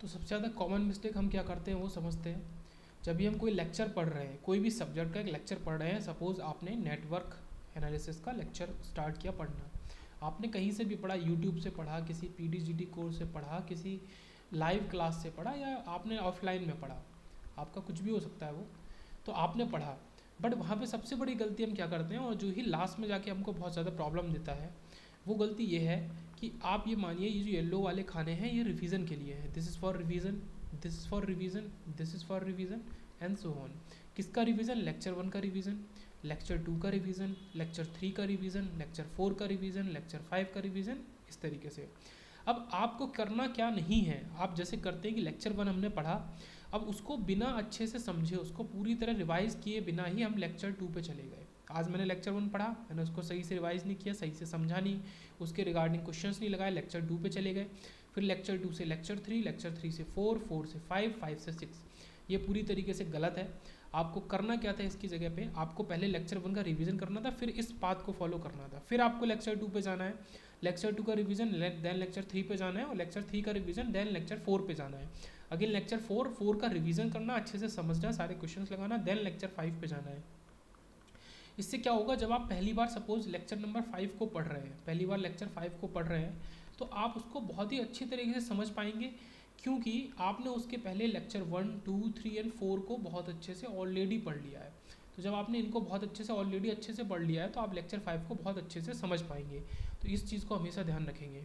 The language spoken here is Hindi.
तो सबसे ज़्यादा कॉमन मिस्टेक हम क्या करते हैं वो समझते हैं। जब भी हम कोई लेक्चर पढ़ रहे हैं, कोई भी सब्जेक्ट का एक लेक्चर पढ़ रहे हैं, सपोज़ आपने नेटवर्क एनालिसिस का लेक्चर स्टार्ट किया पढ़ना, आपने कहीं से भी पढ़ा, यूट्यूब से पढ़ा, किसी पीडीजीडी कोर्स से पढ़ा, किसी लाइव क्लास से पढ़ा, या आपने ऑफलाइन में पढ़ा, आपका कुछ भी हो सकता है वो, तो आपने पढ़ा। बट वहाँ पे सबसे बड़ी गलती हम क्या करते हैं, और जो ही लास्ट में जाके हमको बहुत ज़्यादा प्रॉब्लम देता है, वो गलती ये है कि आप ये मानिए ये जो येलो वाले खाने हैं ये रिवीजन के लिए है। This is for revision, this is for revision, this is for revision and so on. किसका रिवीजन? लेक्चर 1 का रिवीजन, लेक्चर 2 का रिवीजन, लेक्चर 3 का रिवीजन, लेक्चर 4 का रिवीजन, लेक्चर 5 का रिवीजन, इस तरीके से। अब आपको करना क्या नहीं है, आप जैसे करते हैं कि लेक्चर 1 हमने पढ़ा, अब उसको बिना अच्छे से समझे, उसको पूरी तरह रिवाइज़ किए बिना ही हम लेक्चर 2 पे चले गए। आज मैंने लेक्चर 1 पढ़ा, मैंने उसको सही से रिवाइज़ नहीं किया, सही से समझा नहीं, उसके रिगार्डिंग क्वेश्चंस नहीं लगाए, लेक्चर 2 पे चले गए। फिर लेक्चर 2 से लेक्चर 3, लेक्चर 3 से 4, 4 से 5, 5 से 6। ये पूरी तरीके से गलत है। आपको करना क्या था इसकी जगह पे, आपको पहले लेक्चर 1 का रिवीजन करना था, फिर इस पाथ को फॉलो करना था, फिर आपको लेक्चर 2 पे जाना है, लेक्चर 2 का रिवीजन, देन लेक्चर 3 पे जाना है, और लेक्चर 3 का रिवीजन, देन लेक्चर 4 पे जाना है। अगेन लेक्चर 4 का रिवीजन करना, अच्छे से समझना, सारे क्वेश्चंस लगाना, देन लेक्चर 5 पे जाना है। इससे क्या होगा, जब आप पहली बार सपोज लेक्चर नंबर 5 को पढ़ रहे हैं, पहली बार लेक्चर 5 को पढ़ रहे हैं, तो आप उसको बहुत ही अच्छी तरीके से समझ पाएंगे, क्योंकि आपने उसके पहले लेक्चर 1, 2, 3 एंड 4 को बहुत अच्छे से ऑलरेडी पढ़ लिया है। तो जब आपने इनको बहुत अच्छे से ऑलरेडी अच्छे से पढ़ लिया है, तो आप लेक्चर 5 को बहुत अच्छे से समझ पाएंगे। तो इस चीज़ को हमेशा ध्यान रखेंगे।